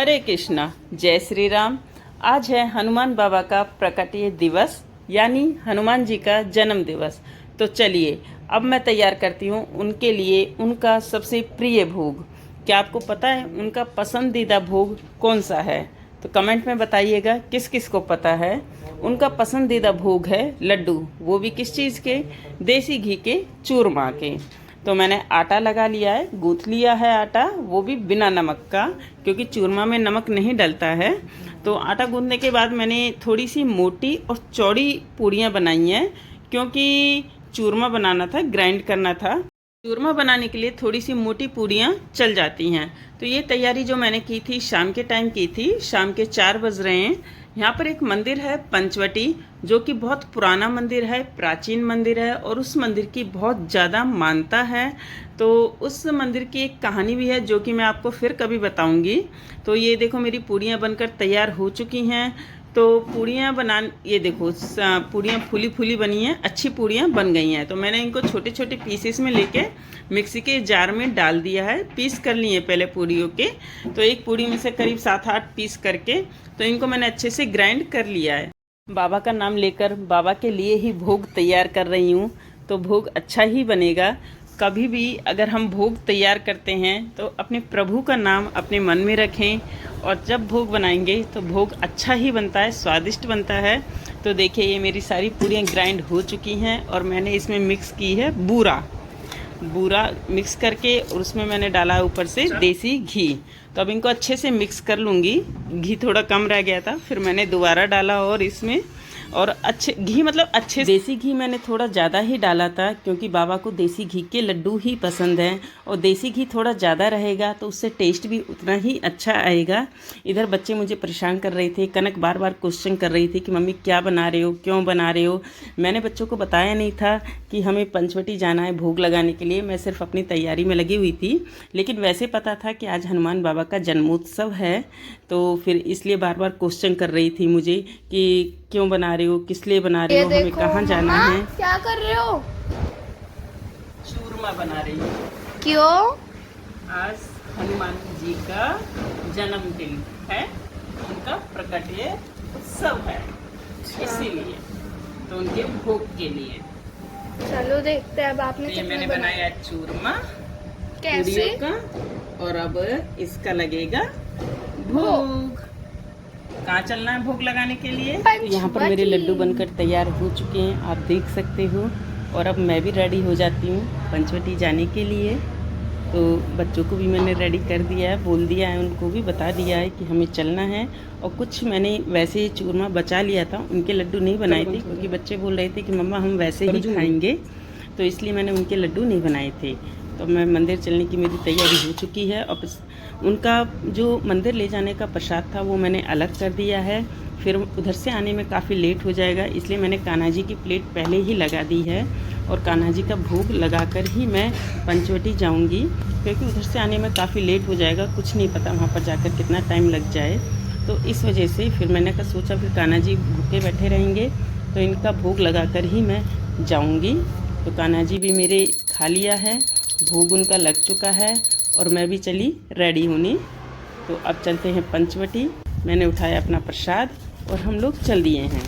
हरे कृष्णा, जय श्री राम। आज है हनुमान बाबा का प्रकटीय दिवस, यानी हनुमान जी का जन्म दिवस। तो चलिए अब मैं तैयार करती हूँ उनके लिए उनका सबसे प्रिय भोग। क्या आपको पता है उनका पसंदीदा भोग कौन सा है? तो कमेंट में बताइएगा किस किस को पता है। उनका पसंदीदा भोग है लड्डू, वो भी किस चीज़ के? देसी घी के, चूरमा के। तो मैंने आटा लगा लिया है, गूँथ लिया है आटा, वो भी बिना नमक का, क्योंकि चूरमा में नमक नहीं डलता है। तो आटा गूँथने के बाद मैंने थोड़ी सी मोटी और चौड़ी पूड़ियाँ बनाई हैं, क्योंकि चूरमा बनाना था, ग्राइंड करना था। चूरमा बनाने के लिए थोड़ी सी मोटी पूड़ियाँ चल जाती हैं। तो ये तैयारी जो मैंने की थी शाम के टाइम की थी, शाम के 4 बज रहे हैं। यहाँ पर एक मंदिर है पंचवटी, जो कि बहुत पुराना मंदिर है, प्राचीन मंदिर है और उस मंदिर की बहुत ज़्यादा मान्यता है। तो उस मंदिर की एक कहानी भी है जो कि मैं आपको फिर कभी बताऊंगी। तो ये देखो मेरी पूड़ियाँ बनकर तैयार हो चुकी हैं। तो पूड़ियाँ ये देखो पूड़ियाँ फूली फूली बनी हैं, अच्छी पूड़ियाँ बन गई हैं। तो मैंने इनको छोटे छोटे पीसेस में लेके मिक्सी के जार में डाल दिया है, पीस कर लिए पहले पूड़ियों के। तो एक पूड़ी में से करीब 7-8 पीस करके तो इनको मैंने अच्छे से ग्राइंड कर लिया है। बाबा का नाम लेकर बाबा के लिए ही भोग तैयार कर रही हूँ, तो भोग अच्छा ही बनेगा। कभी भी अगर हम भोग तैयार करते हैं तो अपने प्रभु का नाम अपने मन में रखें, और जब भोग बनाएंगे तो भोग अच्छा ही बनता है, स्वादिष्ट बनता है। तो देखिए ये मेरी सारी पूरियाँ ग्राइंड हो चुकी हैं और मैंने इसमें मिक्स की है बूरा मिक्स करके, और उसमें मैंने डाला ऊपर से देसी घी। तो अब इनको अच्छे से मिक्स कर लूँगी। घी थोड़ा कम रह गया था, फिर मैंने दोबारा डाला और इसमें और अच्छे घी, मतलब अच्छे देसी घी मैंने थोड़ा ज़्यादा ही डाला था, क्योंकि बाबा को देसी घी के लड्डू ही पसंद हैं। और देसी घी थोड़ा ज़्यादा रहेगा तो उससे टेस्ट भी उतना ही अच्छा आएगा। इधर बच्चे मुझे परेशान कर रहे थे, कनक बार बार क्वेश्चन कर रही थी कि मम्मी क्या बना रहे हो, क्यों बना रहे हो। मैंने बच्चों को बताया नहीं था कि हमें पंचवटी जाना है भोग लगाने के लिए, मैं सिर्फ अपनी तैयारी में लगी हुई थी। लेकिन वैसे पता था कि आज हनुमान बाबा का जन्मोत्सव है, तो फिर इसलिए बार बार क्वेश्चन कर रही थी मुझे कि क्यों बना रहे हो, किस लिए बना रहे हो, हमें कहाँ जाना है। क्या कर रहे हो? चूरमा बना रही हूँ। क्यों? आज हनुमान जी का जन्मदिन है, उनका प्रकटीय उत्सव है, इसीलिए तो उनके भोग के लिए। चलो देखते हैं अब आपने तो ये मैंने बनाया चूरमा कैसे का, और अब इसका लगेगा भोग। कहाँ चलना है भोग लगाने के लिए? तो यहाँ पर मेरे लड्डू बनकर तैयार हो चुके हैं, आप देख सकते हो। और अब मैं भी रेडी हो जाती हूँ पंचवटी जाने के लिए। तो बच्चों को भी मैंने रेडी कर दिया है, बोल दिया है, उनको भी बता दिया है कि हमें चलना है। और कुछ मैंने वैसे ही चूरमा बचा लिया था, उनके लड्डू नहीं बनाए थे, क्योंकि बच्चे बोल रहे थे कि मम्मा हम वैसे ही खाएंगे, तो इसलिए मैंने उनके लड्डू नहीं बनाए थे। तो मैं मंदिर चलने की मेरी तैयारी हो चुकी है, और उनका जो मंदिर ले जाने का प्रसाद था वो मैंने अलग कर दिया है। फिर उधर से आने में काफ़ी लेट हो जाएगा, इसलिए मैंने कान्हा जी की प्लेट पहले ही लगा दी है, और कान्हा जी का भोग लगाकर ही मैं पंचवटी जाऊंगी, क्योंकि उधर से आने में काफ़ी लेट हो जाएगा, कुछ नहीं पता वहाँ पर जाकर कितना टाइम लग जाए। तो इस वजह से फिर मैंने सोचा फिर कान्हा जी भूखे बैठे रहेंगे, तो इनका भोग लगाकर ही मैं जाऊँगी। तो कान्हा जी भी मेरे खा लिया है, भोग उनका लग चुका है, और मैं भी चली रेडी होने। तो अब चलते हैं पंचवटी। मैंने उठाया अपना प्रसाद और हम लोग चल दिए हैं।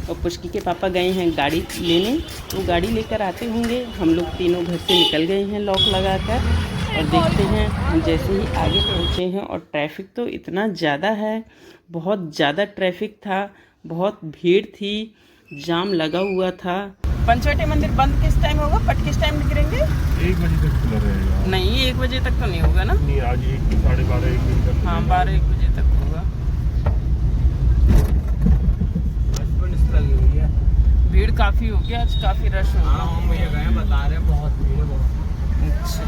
और पुष्की के पापा गए हैं गाड़ी लेने, वो गाड़ी लेकर आते होंगे। हम लोग तीनों घर से निकल गए हैं लॉक लगाकर, और देखते हैं हम जैसे ही आगे पहुँचे हैं। और ट्रैफिक तो इतना ज़्यादा है, बहुत ज़्यादा ट्रैफिक था, बहुत भीड़ थी, जाम लगा हुआ था। पंचवटी मंदिर बंद किस टाइम होगा? पट किस टाइम निकलेंगे? 1 बजे तक खुला रहेगा। नहीं 1 बजे तक तो नहीं होगा ना? नहीं, आज 1 साढ़े 12 1 बजे तक। हाँ 12-1 बजे तक होगा। लगी हुई है, भीड़ काफ़ी होगी आज, काफ़ी रश होगा। हाँ भैया गए बता रहे हैं, बहुत भीड़ है बहुत। अच्छा,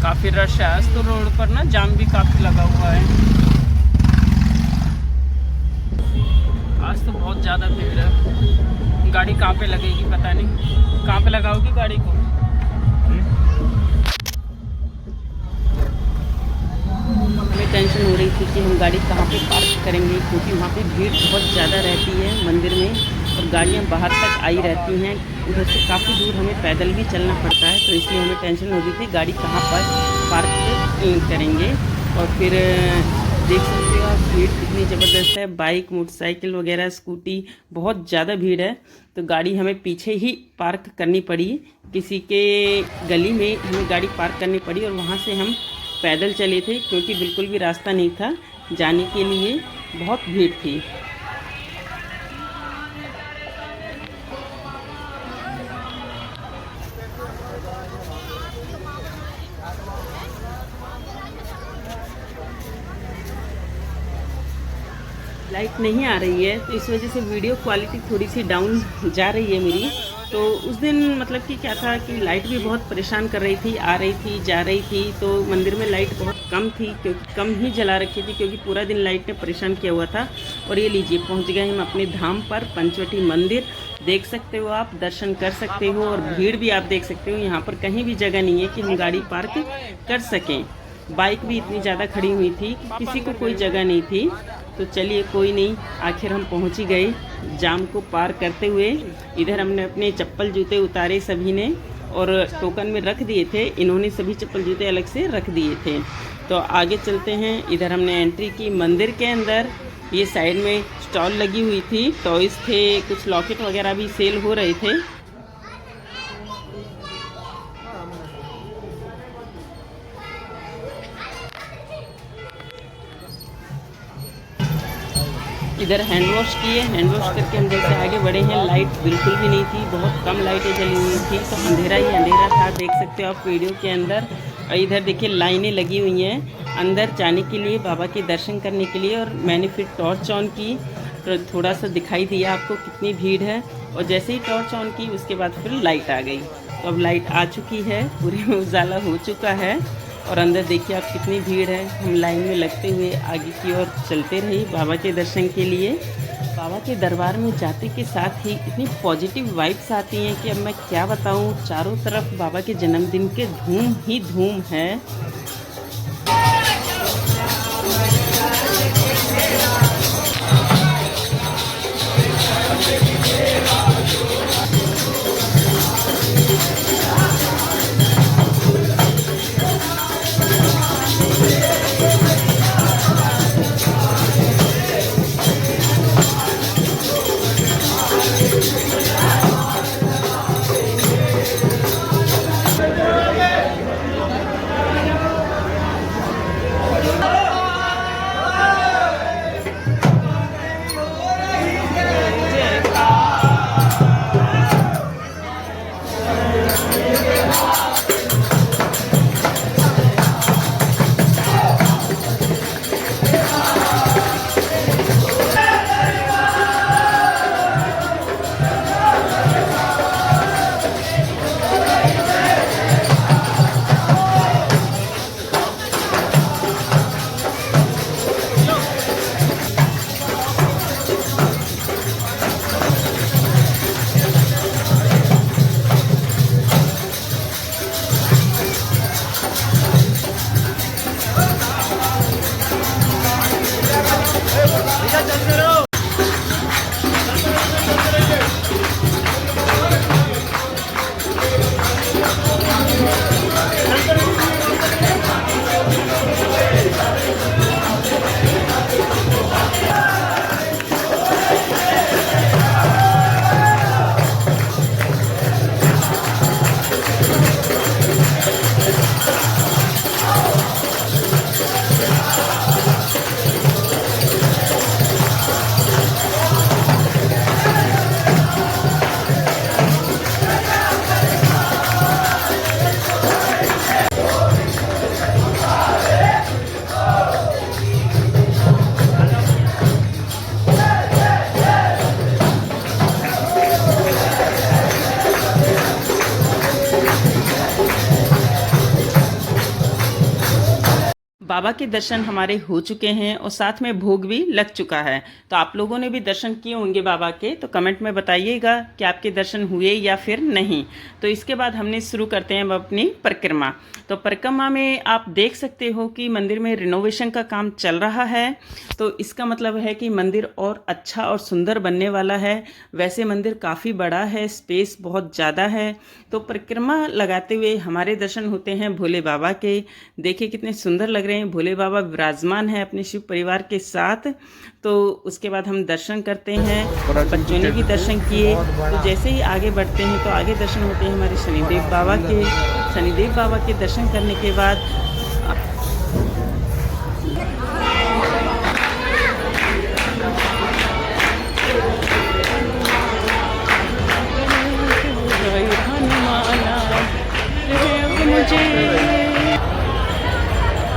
काफ़ी रश है आज तो रोड पर ना, जाम भी काफ़ी लगा हुआ है आज तो, बहुत ज़्यादा भीड़ है। गाड़ी कहाँ पे लगेगी पता नहीं, कहाँ पे लगाओगी गाड़ी को? हमें टेंशन हो रही थी कि हम गाड़ी कहाँ पे पार्क करेंगे, क्योंकि वहाँ पे भीड़ बहुत ज़्यादा रहती है मंदिर में, और गाड़ियाँ बाहर तक आई रहती हैं। उधर से काफ़ी दूर हमें पैदल भी चलना पड़ता है, तो इसलिए हमें टेंशन हो रही थी गाड़ी कहाँ पर पार्क करेंगे। और फिर देख सकते हो आप भीड़ कितनी ज़बरदस्त है, बाइक मोटरसाइकिल वगैरह स्कूटी, बहुत ज़्यादा भीड़ है। तो गाड़ी हमें पीछे ही पार्क करनी पड़ी, किसी के गली में हमें गाड़ी पार्क करनी पड़ी और वहाँ से हम पैदल चले थे क्योंकि बिल्कुल भी रास्ता नहीं था जाने के लिए, बहुत भीड़ थी। लाइट नहीं आ रही है तो इस वजह से वीडियो क्वालिटी थोड़ी सी डाउन जा रही है मेरी। तो उस दिन मतलब कि क्या था कि लाइट भी बहुत परेशान कर रही थी, आ रही थी जा रही थी। तो मंदिर में लाइट बहुत कम थी, क्योंकि कम ही जला रखी थी क्योंकि पूरा दिन लाइट ने परेशान किया हुआ था। और ये लीजिए पहुंच गए हम अपने धाम पर, पंचवटी मंदिर। देख सकते हो आप, दर्शन कर सकते हो और भीड़ भी आप देख सकते हो। यहाँ पर कहीं भी जगह नहीं है कि हम गाड़ी पार्क कर सकें। बाइक भी इतनी ज़्यादा खड़ी हुई थी कि किसी को कोई जगह नहीं थी। तो चलिए कोई नहीं, आखिर हम पहुंच ही गए जाम को पार करते हुए। इधर हमने अपने चप्पल जूते उतारे सभी ने और टोकन में रख दिए थे, इन्होंने सभी चप्पल जूते अलग से रख दिए थे। तो आगे चलते हैं। इधर हमने एंट्री की मंदिर के अंदर। ये साइड में स्टॉल लगी हुई थी, टॉयज़ थे, कुछ लॉकेट वगैरह भी सेल हो रहे थे। इधर हैंड वॉश किए, हैंड वॉश करके हम जैसे आगे बढ़े हैं। लाइट बिल्कुल भी नहीं थी, बहुत कम लाइटें जली हुई थी, तो अंधेरा ही अंधेरा था, देख सकते हो आप वीडियो के अंदर। और इधर देखिए लाइनें लगी हुई हैं अंदर जाने के लिए, बाबा के दर्शन करने के लिए। और मैंने फिर टॉर्च ऑन की तो थोड़ा सा दिखाई दिया आपको कितनी भीड़ है। और जैसे ही टॉर्च ऑन की उसके बाद फिर लाइट आ गई। तो अब लाइट आ चुकी है, पूरे में उजाला हो चुका है। और अंदर देखिए आप कितनी भीड़ है। हम लाइन में लगते हुए आगे की ओर चलते रहे बाबा के दर्शन के लिए। बाबा के दरबार में जाते के साथ ही इतनी पॉजिटिव वाइब्स आती हैं कि अब मैं क्या बताऊं। चारों तरफ बाबा के जन्मदिन के धूम ही धूम है। बाबा के दर्शन हमारे हो चुके हैं और साथ में भोग भी लग चुका है। तो आप लोगों ने भी दर्शन किए होंगे बाबा के, तो कमेंट में बताइएगा कि आपके दर्शन हुए या फिर नहीं। तो इसके बाद हमने शुरू करते हैं अपनी परिक्रमा। तो परिक्रमा में आप देख सकते हो कि मंदिर में रिनोवेशन का काम चल रहा है, तो इसका मतलब है कि मंदिर और अच्छा और सुंदर बनने वाला है। वैसे मंदिर काफ़ी बड़ा है, स्पेस बहुत ज़्यादा है। तो परिक्रमा लगाते हुए हमारे दर्शन होते हैं भोले बाबा के। देखिए कितने सुंदर लग रहे हैं, भोले बाबा विराजमान हैं अपने शिव परिवार के साथ। तो उसके बाद हम दर्शन करते हैं, बच्चों ने भी दर्शन किए। तो जैसे ही आगे बढ़ते हैं तो आगे दर्शन होते हैं हमारे शनिदेव बाबा के। शनिदेव बाबा के दर्शन करने के बाद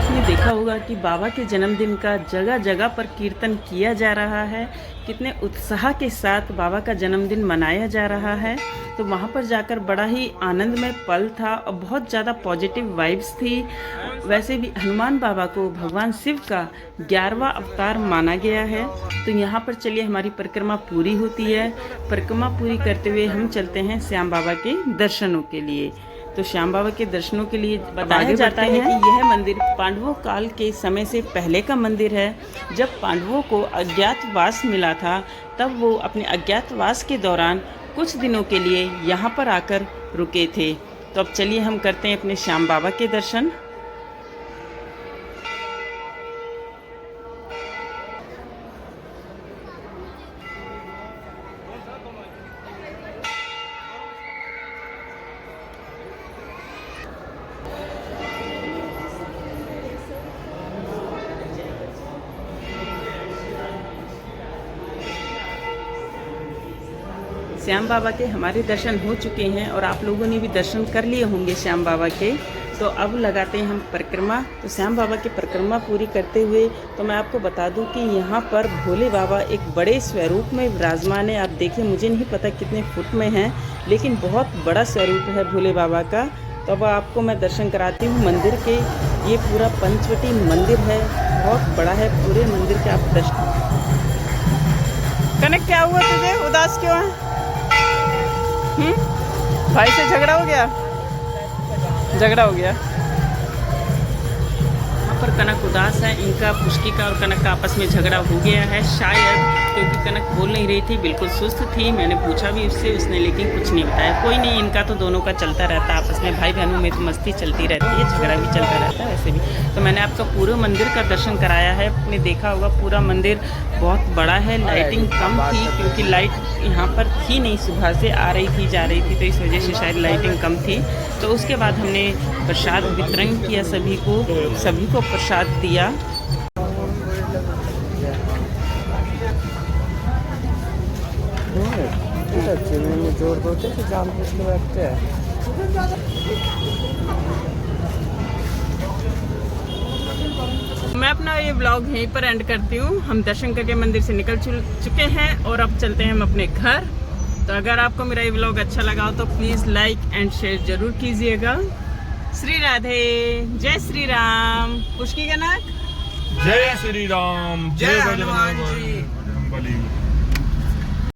आपने देखा होगा कि बाबा के जन्मदिन का जगह जगह पर कीर्तन किया जा रहा है। कितने उत्साह के साथ बाबा का जन्मदिन मनाया जा रहा है। तो वहाँ पर जाकर बड़ा ही आनंदमय पल था और बहुत ज़्यादा पॉजिटिव वाइब्स थी। वैसे भी हनुमान बाबा को भगवान शिव का 11वां अवतार माना गया है। तो यहाँ पर चलिए हमारी परिक्रमा पूरी होती है। परिक्रमा पूरी करते हुए हम चलते हैं श्याम बाबा के दर्शनों के लिए। तो श्याम बाबा के दर्शनों के लिए बताया जाता है कि यह मंदिर पांडवों काल के समय से पहले का मंदिर है। जब पांडवों को अज्ञातवास मिला था, तब वो अपने अज्ञातवास के दौरान कुछ दिनों के लिए यहाँ पर आकर रुके थे। तो अब चलिए हम करते हैं अपने श्याम बाबा के दर्शन। श्याम बाबा के हमारे दर्शन हो चुके हैं और आप लोगों ने भी दर्शन कर लिए होंगे श्याम बाबा के। तो अब लगाते हैं हम परिक्रमा। तो श्याम बाबा की परिक्रमा पूरी करते हुए तो मैं आपको बता दूं कि यहाँ पर भोले बाबा एक बड़े स्वरूप में विराजमान है। आप देखिए, मुझे नहीं पता कितने फुट में है, लेकिन बहुत बड़ा स्वरूप है भोले बाबा का। तो अब आपको मैं दर्शन कराती हूँ मंदिर के। ये पूरा पंचवटी मंदिर है, बहुत बड़ा है। पूरे मंदिर के आप दर्शन। कनेक्ट क्या हुआ तुझे, उदास क्यों है? भाई से झगड़ा हो गया? झगड़ा हो गया। यहाँ पर कनक उदास है, इनका पुष्टि का और कनक का आपस में झगड़ा हो गया है शायद, क्योंकि कनक बोल नहीं रही थी, बिल्कुल सुस्त थी। मैंने पूछा भी उससे, उसने लेकिन कुछ नहीं बताया। कोई नहीं, इनका तो दोनों का चलता रहता है आपस में, भाई बहनों में तो मस्ती चलती रहती है, झगड़ा भी चलता रहता है वैसे भी। तो मैंने आपका पूरे मंदिर का दर्शन कराया है। आपने देखा होगा पूरा मंदिर बहुत बड़ा है। लाइटिंग कम थी क्योंकि लाइट यहाँ पर थी नहीं, सुबह से आ रही थी जा रही थी, तो इस वजह से शायद लाइटिंग कम थी। तो उसके बाद हमने प्रसाद वितरण किया, सभी को प्रसाद दिया। मैं अपना ये व्लॉग यहीं पर एंड करती हूँ। हम दर्शन करके मंदिर से निकल चुके हैं और अब चलते हैं हम अपने घर। तो अगर आपको मेरा ये व्लॉग अच्छा लगा हो तो प्लीज़ लाइक एंड शेयर जरूर कीजिएगा। श्री राधे, जय श्री राम, पुष्टि कनक, जय श्री राम, जय हनुमान जी।